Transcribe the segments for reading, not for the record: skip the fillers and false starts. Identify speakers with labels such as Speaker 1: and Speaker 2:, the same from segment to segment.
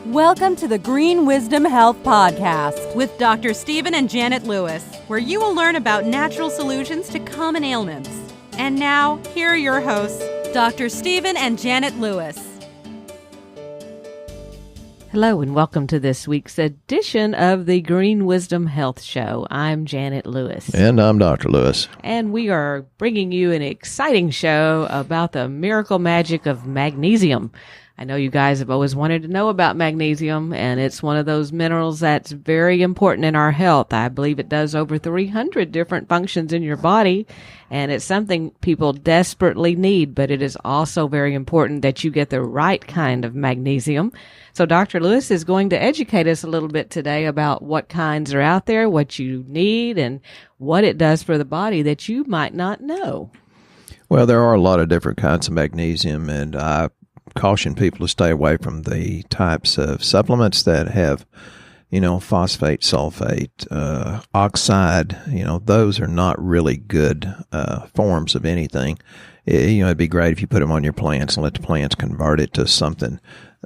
Speaker 1: Welcome to the Green Wisdom Health Podcast with Dr. Stephen and Janet Lewis, where you will learn about natural solutions to common ailments. And now, here are your hosts, Dr. Stephen and Janet Lewis.
Speaker 2: Hello and welcome to this week's edition of the Green Wisdom Health Show. I'm Janet Lewis.
Speaker 3: And I'm Dr. Lewis.
Speaker 2: And we are bringing you an exciting show about the miracle magic of magnesium. I know you guys have always wanted to know about magnesium, and it's one of those minerals that's very important in our health. I believe it does over 300 different functions in your body, and it's something people desperately need, but it is also very important that you get the right kind of magnesium. So Dr. Lewis is going to educate us a little bit today about what kinds are out there, what you need, and what it does for the body that you might not know.
Speaker 3: Well, there are a lot of different kinds of magnesium, and I caution people to stay away from the types of supplements that have, phosphate, sulfate, oxide. Those are not really good forms of anything. It'd be great if you put them on your plants and let the plants convert it to something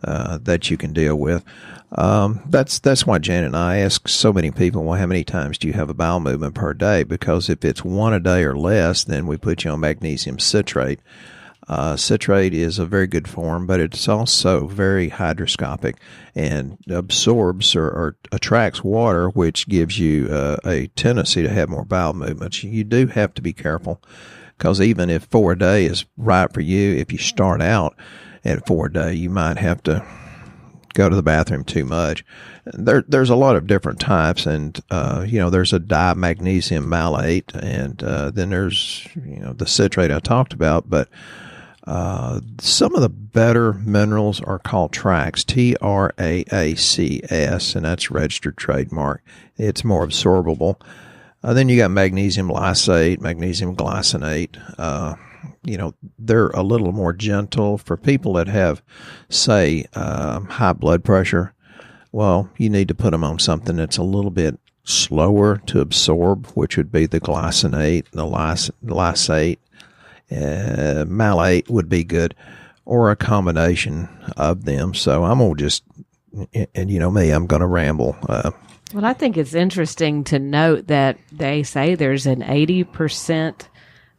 Speaker 3: that you can deal with. That's why Janet and I ask so many people, well, how many times do you have a bowel movement per day? Because if it's one a day or less, then we put you on magnesium citrate. Citrate is a very good form, but it's also very hygroscopic and absorbs or attracts water, which gives you a tendency to have more bowel movements. You do have to be careful, because even if 4 a day is right for you, if you start out at 4 a day, you might have to go to the bathroom too much. There's a lot of different types, and there's a di-magnesium malate, and then there's the citrate I talked about, but some of the better minerals are called tracks, TRAACS, and that's registered trademark. It's more absorbable. Then you got magnesium lysate, magnesium glycinate. They're a little more gentle for people that have, say, high blood pressure. Well, you need to put them on something that's a little bit slower to absorb, which would be the glycinate, the lysate. Malate would be good, or a combination of them. So I'm going to just, and me, I'm going to ramble.
Speaker 2: Well, I think it's interesting to note that they say there's an 80%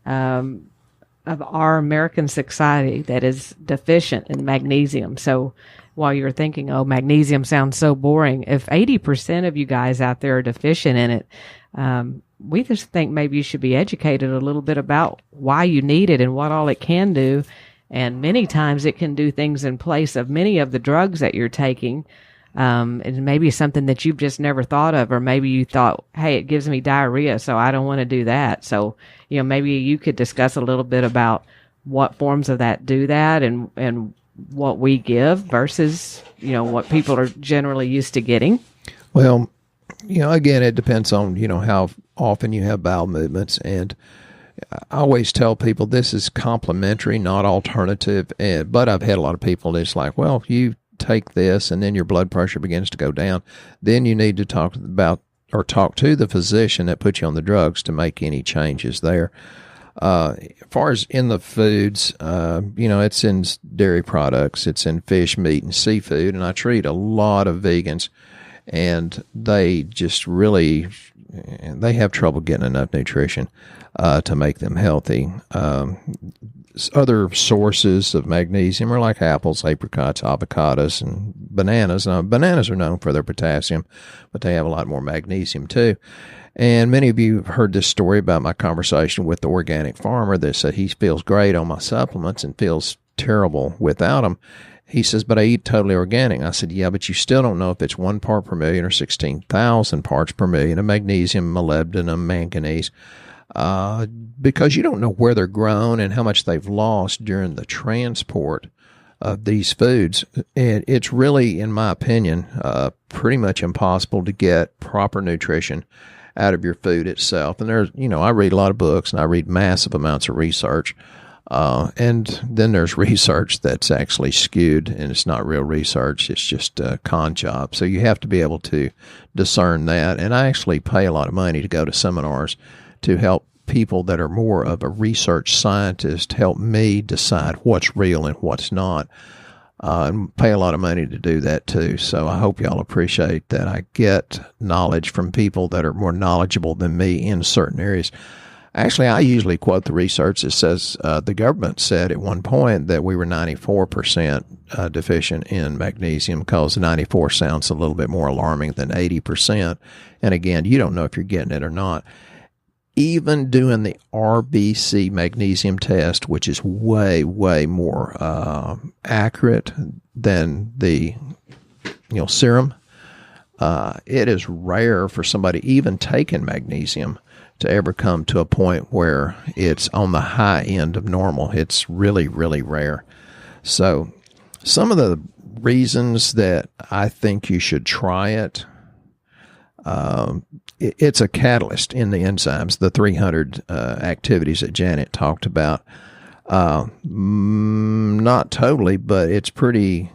Speaker 2: of our American society that is deficient in magnesium. So while you're thinking, oh, magnesium sounds so boring, if 80% of you guys out there are deficient in it, we just think maybe you should be educated a little bit about why you need it and what all it can do. And many times it can do things in place of many of the drugs that you're taking. And maybe something that you've just never thought of, or maybe you thought, hey, it gives me diarrhea, so I don't want to do that. So, maybe you could discuss a little bit about what forms of that do that, and what we give versus, what people are generally used to getting.
Speaker 3: Well, again, it depends on, how often you have bowel movements. And I always tell people this is complementary, not alternative. But I've had a lot of people that's like, well, if you take this and then your blood pressure begins to go down, then you need to talk to the physician that put you on the drugs to make any changes there. As far as in the foods, it's in dairy products, it's in fish, meat, and seafood. And I treat a lot of vegans, and they just really, they have trouble getting enough nutrition to make them healthy. Other sources of magnesium are like apples, apricots, avocados, and bananas. Now, bananas are known for their potassium, but they have a lot more magnesium too. And many of you have heard this story about my conversation with the organic farmer that said he feels great on my supplements and feels terrible without them. He says, but I eat totally organic. I said, yeah, but you still don't know if it's 1 part per million or 16,000 parts per million of magnesium, molybdenum, manganese, because you don't know where they're grown and how much they've lost during the transport of these foods. And it's really, in my opinion, pretty much impossible to get proper nutrition out of your food itself. And there's, I read a lot of books and I read massive amounts of research. And then there's research that's actually skewed, and it's not real research. It's just a con job. So you have to be able to discern that. And I actually pay a lot of money to go to seminars to help people that are more of a research scientist help me decide what's real and what's not. and pay a lot of money to do that too. So I hope y'all appreciate that I get knowledge from people that are more knowledgeable than me in certain areas. Actually, I usually quote the research that says the government said at one point that we were 94% deficient in magnesium, because 94 sounds a little bit more alarming than 80%. And again, you don't know if you're getting it or not. Even doing the RBC magnesium test, which is way, way more accurate than the serum, it is rare for somebody even taking magnesium to ever come to a point where it's on the high end of normal. It's really, really rare. So some of the reasons that I think you should try it, it's a catalyst in the enzymes, the 300 activities that Janet talked about. Not totally, but it's pretty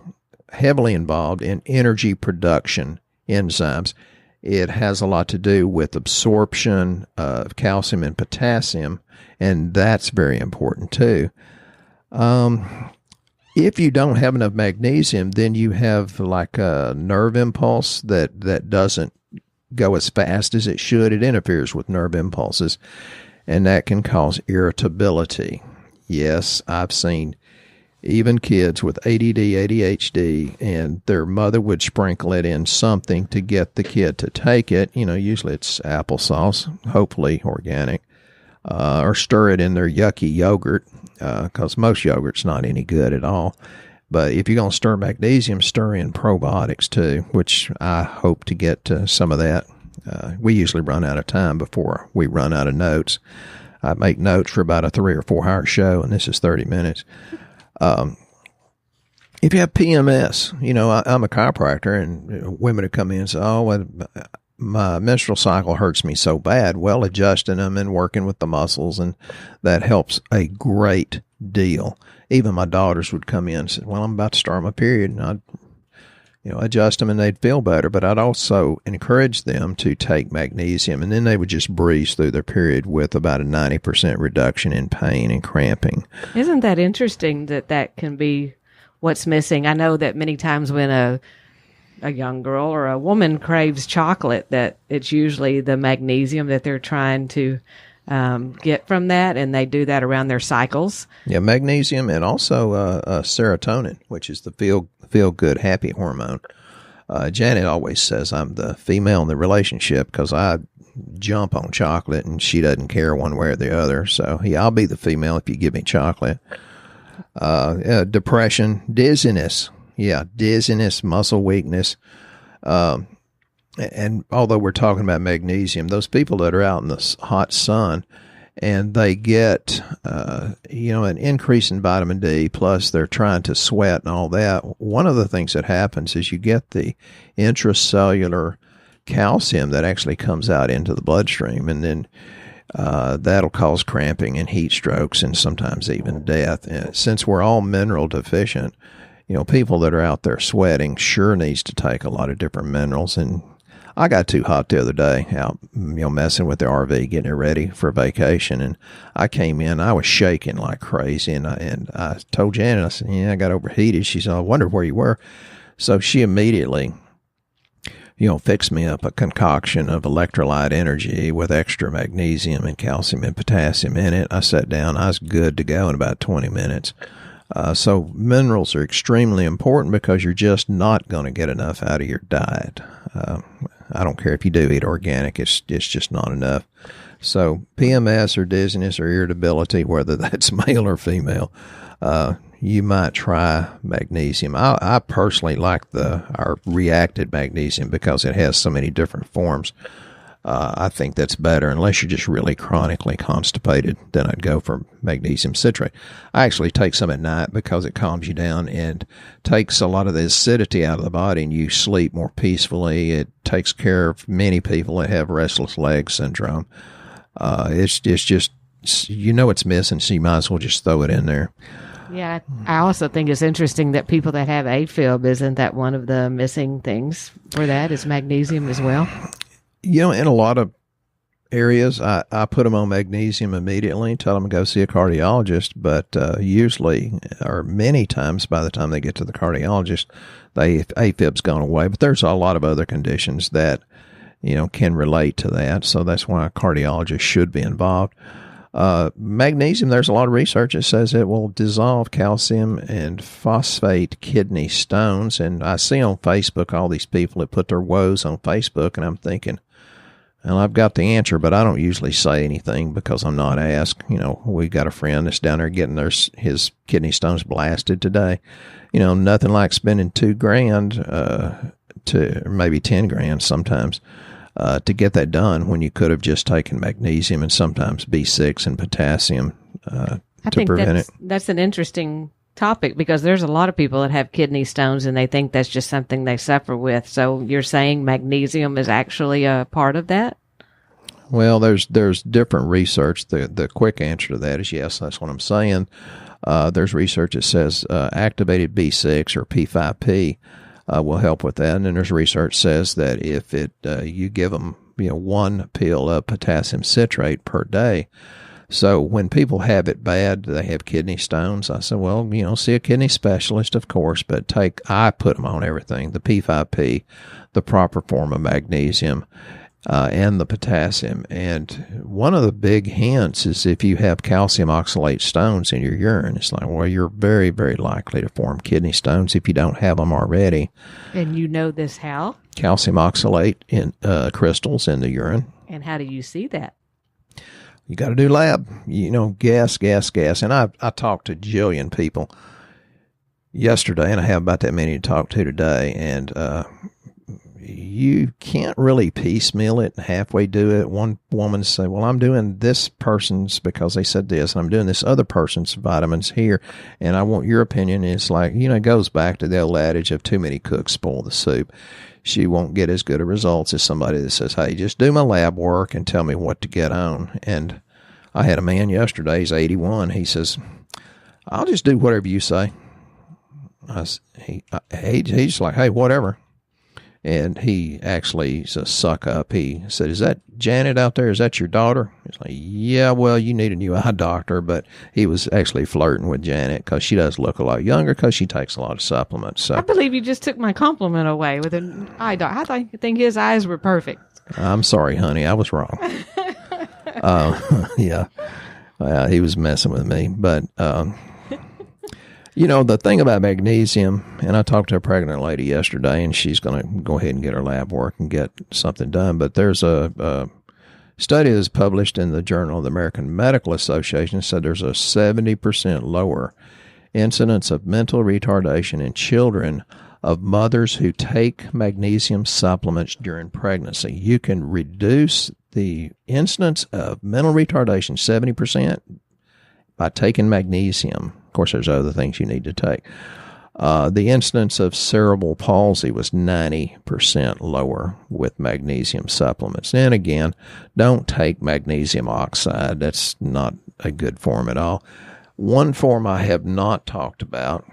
Speaker 3: heavily involved in energy production enzymes. It has a lot to do with absorption of calcium and potassium, and that's very important too. If you don't have enough magnesium, then you have like a nerve impulse that doesn't go as fast as it should. It interferes with nerve impulses, and that can cause irritability. Yes, I've seen even kids with ADD, ADHD, and their mother would sprinkle it in something to get the kid to take it. Usually it's applesauce, hopefully organic, or stir it in their yucky yogurt, because most yogurt's not any good at all. But if you're going to stir magnesium, stir in probiotics too, which I hope to get to some of that. We usually run out of time before we run out of notes. I make notes for about a 3 or 4 hour show, and this is 30 minutes. If you have PMS, I'm a chiropractor, and women would come in and say, my menstrual cycle hurts me so bad. Well, adjusting them and working with the muscles, and that helps a great deal. Even my daughters would come in and say, well, I'm about to start my period, and I'd adjust them and they'd feel better. But I'd also encourage them to take magnesium, and then they would just breeze through their period with about a 90% reduction in pain and cramping.
Speaker 2: Isn't that interesting that can be what's missing? I know that many times when a young girl or a woman craves chocolate, that it's usually the magnesium that they're trying to get from that, and they do that around their cycles. Yeah,
Speaker 3: magnesium, and also serotonin, which is the feel good, happy hormone. Janet always says I'm the female in the relationship because I jump on chocolate, and she doesn't care one way or the other. So yeah, I'll be the female if you give me chocolate. Depression, dizziness. Yeah, dizziness, muscle weakness. And although we're talking about magnesium, those people that are out in the hot sun and they get, an increase in vitamin D, plus they're trying to sweat and all that, one of the things that happens is you get the intracellular calcium that actually comes out into the bloodstream, and then that'll cause cramping and heat strokes and sometimes even death. And since we're all mineral deficient, people that are out there sweating sure needs to take a lot of different minerals. And I got too hot the other day out, messing with the RV, getting it ready for vacation. And I came in, I was shaking like crazy. And I told Janet, I said, I got overheated. She said, I wondered where you were. So she immediately, fixed me up a concoction of electrolyte energy with extra magnesium and calcium and potassium in it. I sat down, I was good to go in about 20 minutes. So minerals are extremely important because you're just not going to get enough out of your diet. I don't care if you do eat organic, it's just not enough. So PMS or dizziness or irritability, whether that's male or female, you might try magnesium. I personally like our reacted magnesium because it has so many different forms. I think that's better. Unless you're just really chronically constipated, then I'd go for magnesium citrate. I actually take some at night because it calms you down and takes a lot of the acidity out of the body, and you sleep more peacefully. It takes care of many people that have restless leg syndrome. It's just, it's missing, so you might as well just throw it in there.
Speaker 2: Yeah, I also think it's interesting that people that have AFib, isn't that one of the missing things for that is magnesium as well?
Speaker 3: In a lot of areas, I put them on magnesium immediately, tell them to go see a cardiologist, but usually, or many times, by the time they get to the cardiologist, the AFib's gone away. But there's a lot of other conditions that, can relate to that, so that's why a cardiologist should be involved. Magnesium, there's a lot of research that says it will dissolve calcium and phosphate kidney stones, and I see on Facebook all these people that put their woes on Facebook, and I'm thinking, well, I've got the answer, but I don't usually say anything because I'm not asked. We got a friend that's down there getting his kidney stones blasted today. Nothing like spending $2,000 or maybe $10,000 sometimes to get that done when you could have just taken magnesium and sometimes B6 and potassium to prevent it.
Speaker 2: That's an interesting topic because there's a lot of people that have kidney stones and they think that's just something they suffer with. So you're saying magnesium is actually a part of that?
Speaker 3: Well, there's different research. The quick answer to that is yes, that's what I'm saying. There's research that says activated B6 or P5P will help with that. And then there's research says that if you give them one pill of potassium citrate per day. So when people have it bad, they have kidney stones. I said, well, see a kidney specialist, of course, but I put them on everything, the P5P, the proper form of magnesium, and the potassium. And one of the big hints is if you have calcium oxalate stones in your urine, it's like, well, you're very, very likely to form kidney stones if you don't have them already.
Speaker 2: And you know this how?
Speaker 3: Calcium oxalate in crystals in the urine.
Speaker 2: And how do you see that?
Speaker 3: You got to do lab, gas. And I talked to a jillion people yesterday, and I have about that many to talk to today. And you can't really piecemeal it and halfway do it. One woman said, well, I'm doing this person's because they said this, and I'm doing this other person's vitamins here, and I want your opinion. And it's like, it goes back to the old adage of too many cooks spoil the soup. She won't get as good of results as somebody that says, hey, just do my lab work and tell me what to get on. And I had a man yesterday, he's 81. He says, I'll just do whatever you say. He's like, hey, whatever. And he actually is a suck up. He said, is that Janet out there? Is that your daughter? He's like, yeah, well, you need a new eye doctor. But he was actually flirting with Janet because she does look a lot younger because she takes a lot of supplements. So
Speaker 2: I believe you just took my compliment away with an eye doctor. I think his eyes were perfect.
Speaker 3: I'm sorry, honey. I was wrong. Yeah. He was messing with me. But, the thing about magnesium, and I talked to a pregnant lady yesterday, and she's going to go ahead and get her lab work and get something done. But there's a study that's published in the Journal of the American Medical Association said there's a 70% lower incidence of mental retardation in children of mothers who take magnesium supplements during pregnancy. You can reduce the incidence of mental retardation 70% by taking magnesium. Of course, there's other things you need to take. The incidence of cerebral palsy was 90% lower with magnesium supplements. And again, don't take magnesium oxide. That's not a good form at all. One form I have not talked about,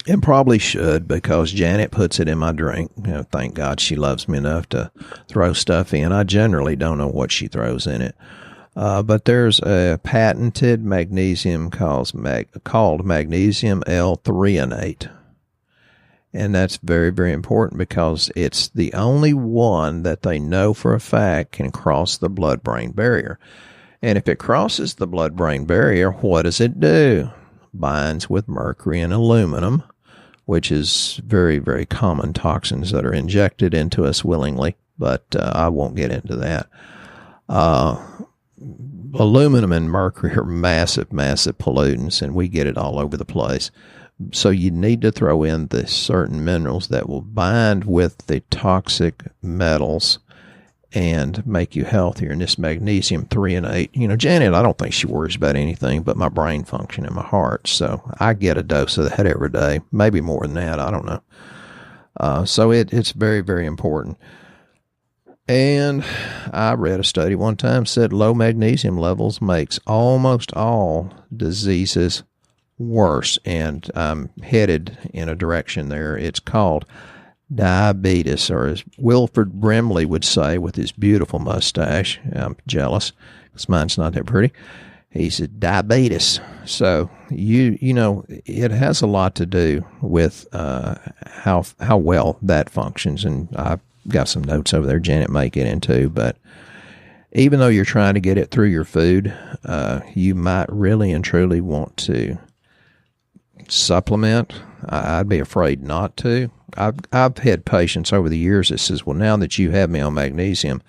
Speaker 3: and probably should because Janet puts it in my drink. Thank God she loves me enough to throw stuff in. I generally don't know what she throws in it. But there's a patented magnesium called magnesium L-threonate. And that's very, very important because it's the only one that they know for a fact can cross the blood-brain barrier. And if it crosses the blood-brain barrier, what does it do? Binds with mercury and aluminum, which is very, very common toxins that are injected into us willingly. But I won't get into that. Aluminum and mercury are massive, massive pollutants, and we get it all over the place. So you need to throw in the certain minerals that will bind with the toxic metals and make you healthier. And this magnesium threonate, Janet, I don't think she worries about anything but my brain function and my heart. So I get a dose of that every day, maybe more than that. I don't know. So it's very, very important. And I read a study one time said low magnesium levels makes almost all diseases worse. And I'm headed in a direction there. It's called diabetes, or as Wilford Brimley would say with his beautiful mustache. I'm jealous because mine's not that pretty. He said diabetes. So you know it has a lot to do with how well that functions, and I've got some notes over there Janet may get into, but even though you're trying to get it through your food, you might really and truly want to supplement. I'd be afraid not to. I've had patients over the years that says, well, now that you have me on magnesium,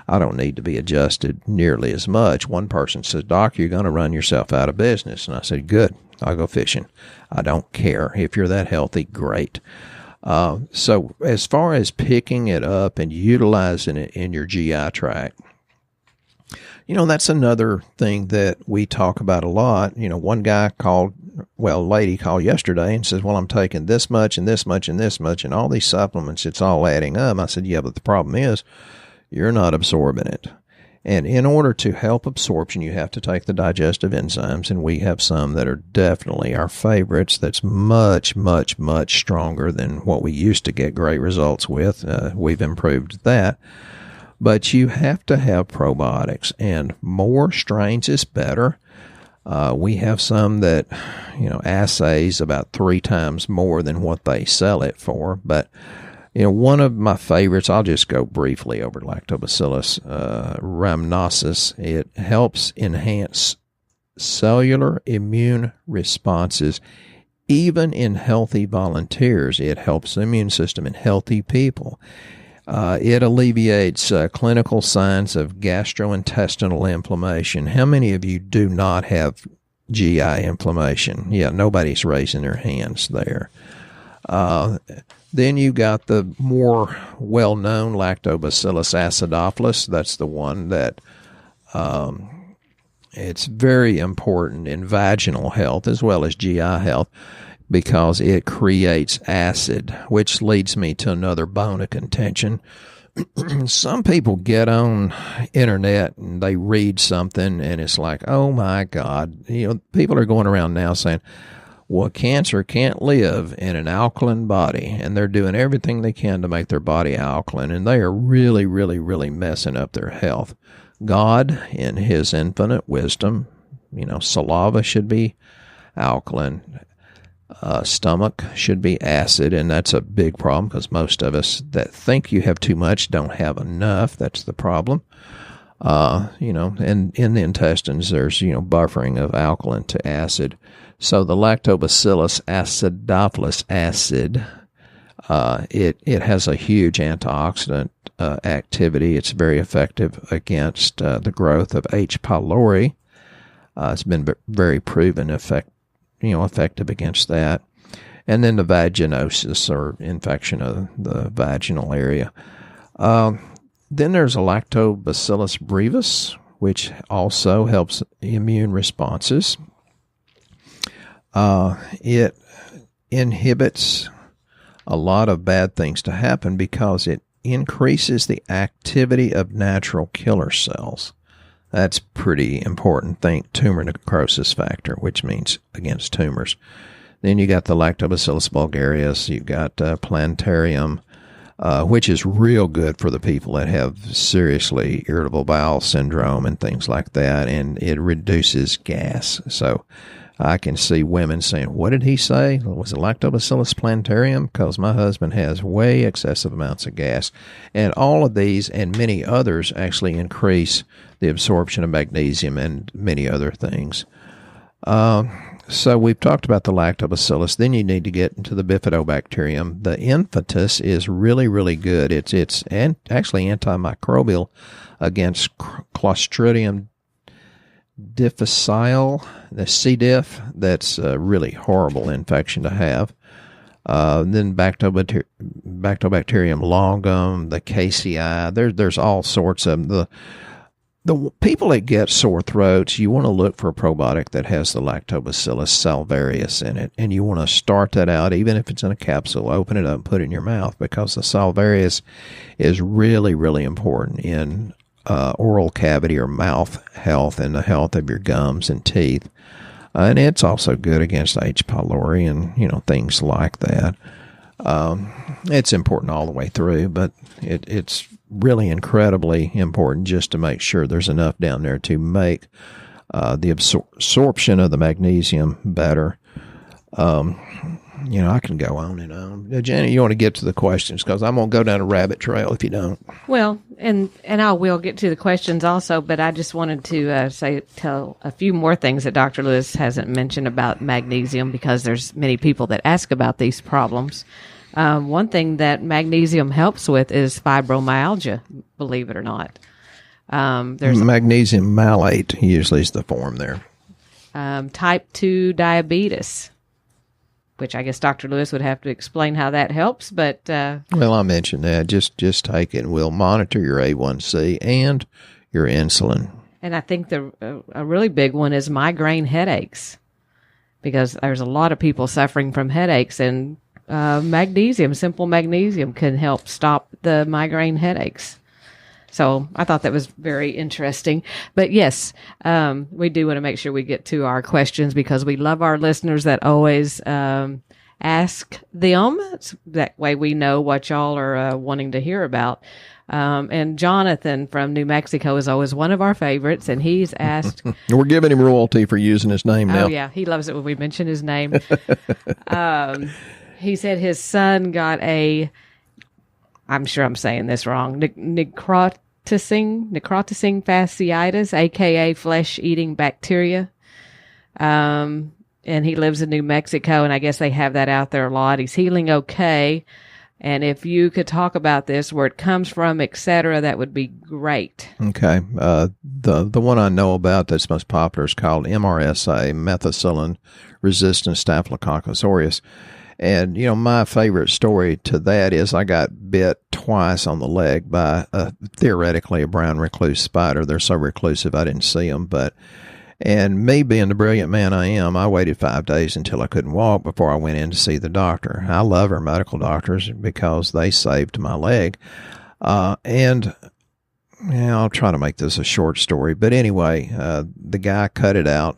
Speaker 3: I don't need to be adjusted nearly as much. One person says, Doc, you're going to run yourself out of business. And I said, good, I'll go fishing. I don't care. If you're that healthy, great. So as far as picking it up and utilizing it in your GI tract, you know, that's another thing that we talk about a lot. You know, one guy called, well, a lady called yesterday and says, well, I'm taking this much and this much and this much and all these supplements, it's all adding up. I said, yeah, but the problem is you're not absorbing it. And in order to help absorption, you have to take the digestive enzymes, and we have some that are definitely our favorites that's much, much, much stronger than what we used to get great results with. We've improved that. But you have to have probiotics, and more strains is better. We have some that, you know, assays about 3 times more than what they sell it for. But, you know, one of my favorites, I'll just go briefly over Lactobacillus rhamnosus. It helps enhance cellular immune responses, even in healthy volunteers. It helps the immune system in healthy people. It alleviates clinical signs of gastrointestinal inflammation. How many of you do not have GI inflammation? Yeah, nobody's raising their hands there. Then you got the more well-known Lactobacillus acidophilus. That's the one that it's very important in vaginal health as well as GI health, because it creates acid, which leads me to another bone of contention. Some people get on internet and they read something and it's like, oh my God. You know, people are going around now saying, well, cancer can't live in an alkaline body, and they're doing everything they can to make their body alkaline, and they are really, really, really messing up their health. God, in his infinite wisdom, you know, saliva should be alkaline. Stomach should be acid, and that's a big problem because most of us that think you have too much don't have enough. That's the problem. You know, and in the intestines, there's, you know, buffering of alkaline to acid. So the Lactobacillus acidophilus acid, it has a huge antioxidant activity. It's very effective against the growth of H. pylori. It's been very proven effective against that. And then the vaginosis, or infection of the vaginal area. Then there's a Lactobacillus brevis, which also helps immune responses. It inhibits a lot of bad things to happen because it increases the activity of natural killer cells. That's pretty important. Think tumor necrosis factor, which means against tumors. Then you got the Lactobacillus bulgarius. You've got plantarum, which is real good for the people that have seriously irritable bowel syndrome and things like that, and it reduces gas. So I can see women saying, what did he say? Was it Lactobacillus plantarum? Because my husband has way excessive amounts of gas. And all of these and many others actually increase the absorption of magnesium and many other things. So we've talked about the Lactobacillus. Then you need to get into the Bifidobacterium. The Infatus is really, really good. It's actually antimicrobial against Clostridium difficile, the C. diff. That's a really horrible infection to have. Then Bactobacterium longum, the KCI. There's all sorts of them. The people that get sore throats, you want to look for a probiotic that has the Lactobacillus salvarius in it, and you want to start that out, even if it's in a capsule. Open it up and put it in your mouth, because the salvarius is really, really important in oral cavity or mouth health and the health of your gums and teeth. And it's also good against H. pylori and, things like that. It's important all the way through, but it's really incredibly important just to make sure there's enough down there to make the absorption of the magnesium better. I can go on and on. Janet, you want to get to the questions because I'm going to go down a rabbit trail if you don't.
Speaker 2: Well, and I will get to the questions also, but I just wanted to tell a few more things that Dr. Lewis hasn't mentioned about magnesium because there's many people that ask about these problems. One thing that magnesium helps with is fibromyalgia, believe it or not. There's
Speaker 3: magnesium malate usually is the form there.
Speaker 2: Type 2 diabetes, which I guess Dr. Lewis would have to explain how that helps, but...
Speaker 3: Well, I mentioned that. Just take it, and we'll monitor your A1C and your insulin.
Speaker 2: And I think a really big one is migraine headaches, because there's a lot of people suffering from headaches, and simple magnesium can help stop the migraine headaches. So I thought that was very interesting. But yes, we do want to make sure we get to our questions because we love our listeners that always ask them. That way we know what y'all are wanting to hear about. And Jonathan from New Mexico is always one of our favorites, and he's asked...
Speaker 3: We're giving him royalty for using his name now.
Speaker 2: Oh, yeah. He loves it when we mention his name. He said his son got I'm sure I'm saying this wrong, necrotising fasciitis, a.k.a. flesh-eating bacteria. And he lives in New Mexico, and I guess they have that out there a lot. He's healing okay. And if you could talk about this, where it comes from, et cetera, that would be great.
Speaker 3: Okay. The one I know about that's most popular is called MRSA, methicillin-resistant staphylococcus aureus. And, my favorite story to that is I got bit twice on the leg by theoretically a brown recluse spider. They're so reclusive I didn't see them. And me being the brilliant man I am, I waited 5 days until I couldn't walk before I went in to see the doctor. I love our medical doctors because they saved my leg. I'll try to make this a short story. But anyway, the guy cut it out.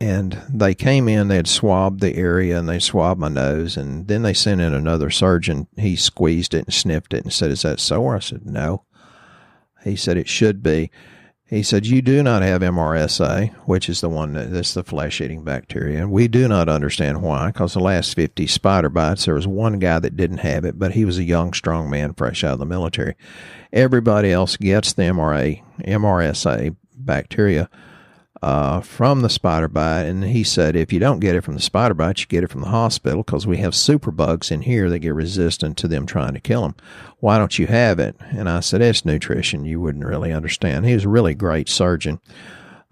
Speaker 3: And they came in, they had swabbed the area and they swabbed my nose, and then they sent in another surgeon. He squeezed it and sniffed it and said, "Is that sore?" I said, "No." He said, "It should be." He said, "You do not have MRSA, which is the one that's the flesh-eating bacteria. And we do not understand why, because the last 50 spider bites, there was one guy that didn't have it, but he was a young, strong man fresh out of the military. Everybody else gets the MRSA bacteria from the spider bite." And he said, if you don't get it from the spider bite, you get it from the hospital because we have superbugs in here that get resistant to them trying to kill them. Why don't you have it? And I said, it's nutrition. You wouldn't really understand. He was a really great surgeon,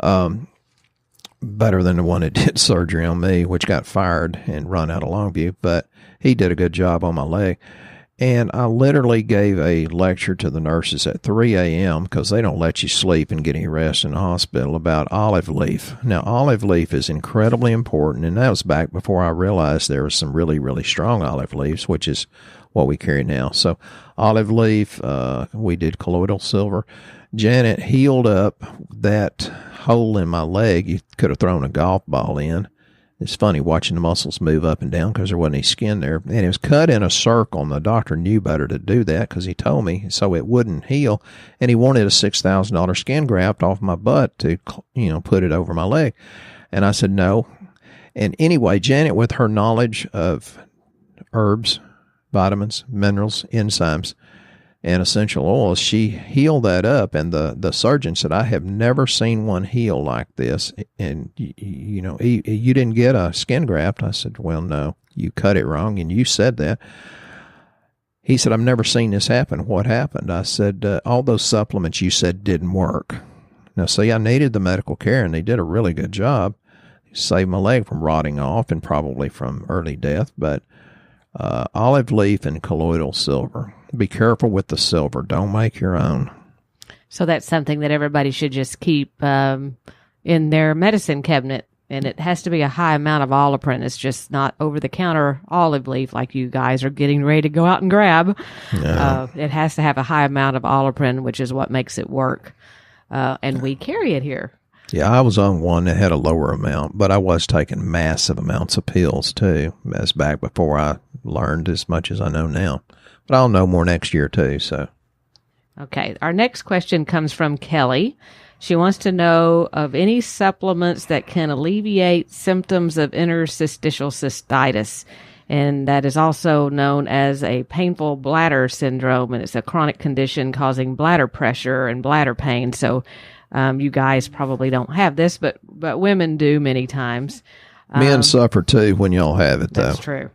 Speaker 3: better than the one that did surgery on me, which got fired and run out of Longview, but he did a good job on my leg. And I literally gave a lecture to the nurses at 3 a.m. because they don't let you sleep and get any rest in the hospital about olive leaf. Now, olive leaf is incredibly important, and that was back before I realized there was some really, really strong olive leaves, which is what we carry now. So olive leaf, we did colloidal silver. Janet healed up that hole in my leg. You could have thrown a golf ball in. It's funny watching the muscles move up and down because there wasn't any skin there. And it was cut in a circle, and the doctor knew better to do that because he told me so it wouldn't heal. And he wanted a $6,000 skin graft off my butt to, put it over my leg. And I said, no. And anyway, Janet, with her knowledge of herbs, vitamins, minerals, enzymes, and essential oils, she healed that up. And the surgeon said, I have never seen one heal like this. And, you didn't get a skin graft. I said, well, no, you cut it wrong. And you said that. He said, I've never seen this happen. What happened? I said, all those supplements you said didn't work. Now, see, I needed the medical care, and they did a really good job. Saved my leg from rotting off and probably from early death. But olive leaf and colloidal silver. Be careful with the silver. Don't make your own.
Speaker 2: So that's something that everybody should just keep in their medicine cabinet. And it has to be a high amount of oliprint. It's just not over-the-counter olive leaf like you guys are getting ready to go out and grab. No. It has to have a high amount of oliprint, which is what makes it work. And we carry it here.
Speaker 3: Yeah, I was on one that had a lower amount, but I was taking massive amounts of pills, too. That's back before I learned as much as I know now. But I'll know more next year too. So,
Speaker 2: okay. Our next question comes from Kelly. She wants to know of any supplements that can alleviate symptoms of interstitial cystitis. And that is also known as a painful bladder syndrome. And it's a chronic condition causing bladder pressure and bladder pain. So you guys probably don't have this, but women do many times.
Speaker 3: Men suffer too when y'all have it, though.
Speaker 2: That's true.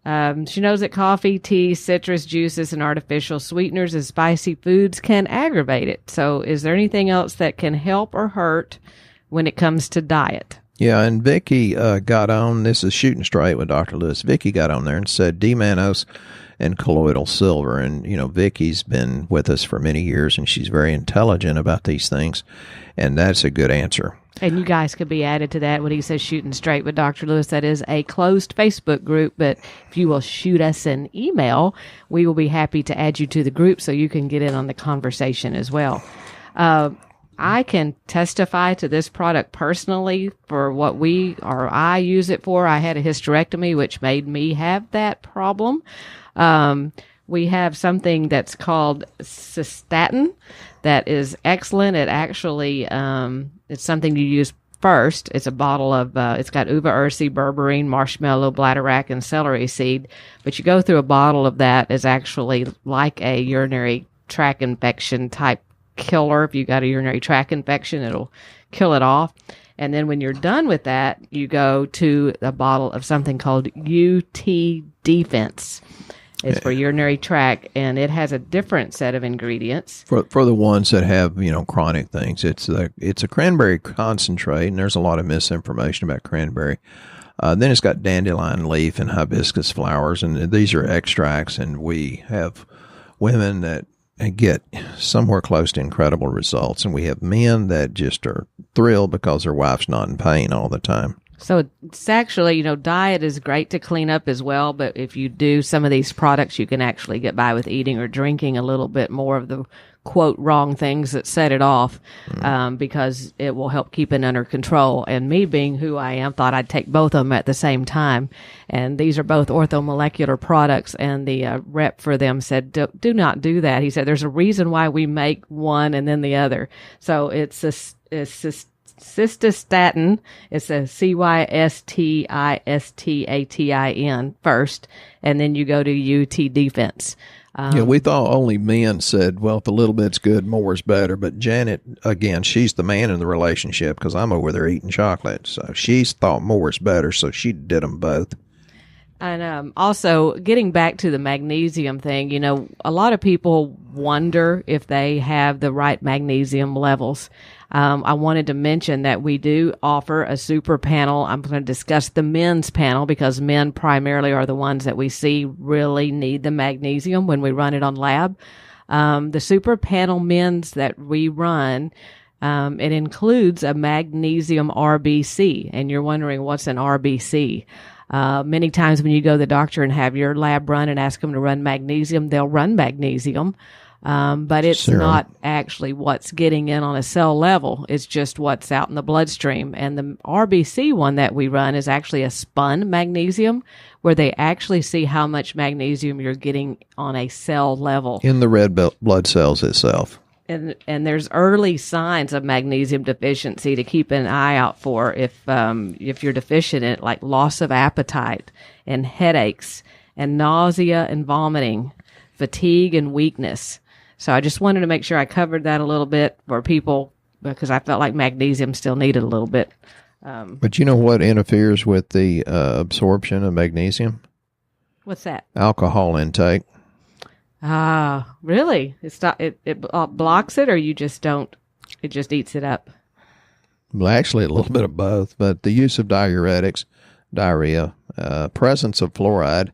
Speaker 2: She knows that coffee, tea, citrus juices, and artificial sweeteners and spicy foods can aggravate it. So is there anything else that can help or hurt when it comes to diet?
Speaker 3: Yeah, and Vicky got on, this is shooting straight with Dr. Lewis. Vicky got on there and said D-mannose and colloidal silver. And, Vicky's been with us for many years, and she's very intelligent about these things. And that's a good answer.
Speaker 2: And you guys could be added to that when he says shooting straight with Dr. Lewis. That is a closed Facebook group, but if you will shoot us an email, we will be happy to add you to the group so you can get in on the conversation as well. I can testify to this product personally for what I use it for. I had a hysterectomy, which made me have that problem. We have something that's called cystatin that is excellent. It actually, it's something you use first. It's a bottle of, it's got uva ursi, berberine, marshmallow, bladderwrack, and celery seed. But you go through a bottle of that is actually like a urinary tract infection type killer. If you got a urinary tract infection, it'll kill it off. And then when you're done with that, you go to a bottle of something called Defense. It's for urinary tract, and it has a different set of ingredients.
Speaker 3: For the ones that have, chronic things, it's a cranberry concentrate, and there's a lot of misinformation about cranberry. Then it's got dandelion leaf and hibiscus flowers, and these are extracts, and we have women that get somewhere close to incredible results, and we have men that just are thrilled because their wife's not in pain all the time.
Speaker 2: So it's actually, diet is great to clean up as well, but if you do some of these products, you can actually get by with eating or drinking a little bit more of the, quote, wrong things that set it off, because it will help keep it under control. And me being who I am, thought I'd take both of them at the same time. And these are both orthomolecular products, and the rep for them said, do not do that. He said, there's a reason why we make one and then the other. So it's cystatin. It's a cystistatin first, and then you go to UT Defense.
Speaker 3: We thought only men said, well, if a little bit's good, more is better. But Janet, again, she's the man in the relationship because I'm over there eating chocolate. So she's thought more is better, so she did them both.
Speaker 2: And also, getting back to the magnesium thing, a lot of people wonder if they have the right magnesium levels. I wanted to mention that we do offer a super panel. I'm going to discuss the men's panel because men primarily are the ones that we see really need the magnesium when we run it on lab. The super panel men's that we run, it includes a magnesium RBC. And you're wondering, what's an RBC? Many times when you go to the doctor and have your lab run and ask them to run magnesium, they'll run magnesium. But it's not actually what's getting in on a cell level. It's just what's out in the bloodstream. And the RBC one that we run is actually a spun magnesium, where they actually see how much magnesium you're getting on a cell level.
Speaker 3: In the red blood cells itself.
Speaker 2: And there's early signs of magnesium deficiency to keep an eye out for if you're deficient in it, like loss of appetite and headaches and nausea and vomiting, fatigue and weakness. So I just wanted to make sure I covered that a little bit for people because I felt like magnesium still needed a little bit.
Speaker 3: But you know what interferes with the absorption of magnesium?
Speaker 2: What's that?
Speaker 3: Alcohol intake.
Speaker 2: Ah, really? It blocks it, or you just don't? It just eats it up.
Speaker 3: Well, actually, a little bit of both. But the use of diuretics, diarrhea, presence of fluoride.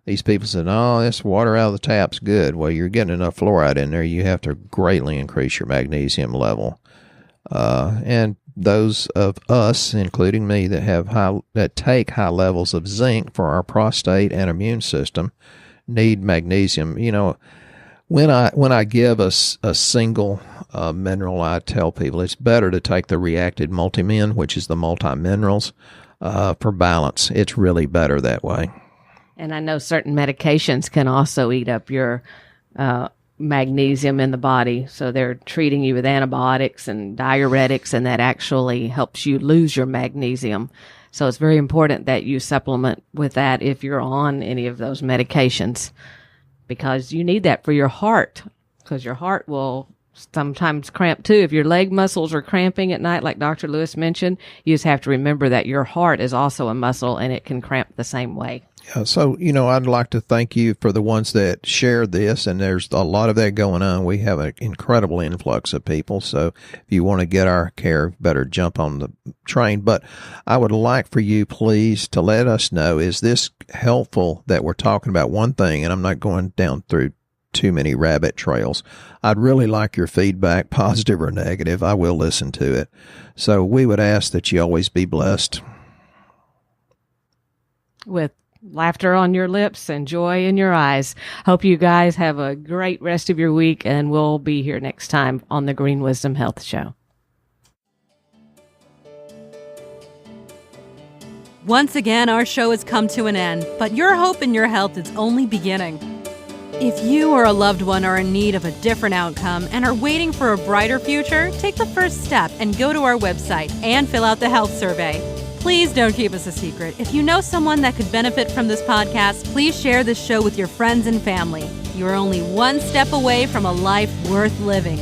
Speaker 3: These people said, "Oh, this water out of the tap's good." Well, you're getting enough fluoride in there. You have to greatly increase your magnesium level. And those of us, including me, that take high levels of zinc for our prostate and immune system, need magnesium. When I give a single mineral, I tell people it's better to take the reacted multimin, which is the multi-minerals, for balance. It's really better that way.
Speaker 2: And I know certain medications can also eat up your magnesium in the body. So they're treating you with antibiotics and diuretics, and that actually helps you lose your magnesium. So it's very important that you supplement with that if you're on any of those medications, because you need that for your heart, because your heart will sometimes cramp too. If your leg muscles are cramping at night, like Dr. Lewis mentioned, you just have to remember that your heart is also a muscle and it can cramp the same way.
Speaker 3: Yeah, so, I'd like to thank you for the ones that shared this, and there's a lot of that going on. We have an incredible influx of people, so if you want to get our care, better jump on the train. But I would like for you, please, to let us know, is this helpful that we're talking about one thing, and I'm not going down through too many rabbit trails. I'd really like your feedback, positive or negative. I will listen to it. So we would ask that you always be blessed
Speaker 2: with laughter on your lips and joy in your eyes. Hope you guys have a great rest of your week, and we'll be here next time on the Green Wisdom Health Show.
Speaker 1: Once again, our show has come to an end, but your hope in your health is only beginning. If you or a loved one are in need of a different outcome and are waiting for a brighter future, take the first step and go to our website and fill out the health survey. Please don't keep us a secret. If you know someone that could benefit from this podcast, please share this show with your friends and family. You are only one step away from a life worth living.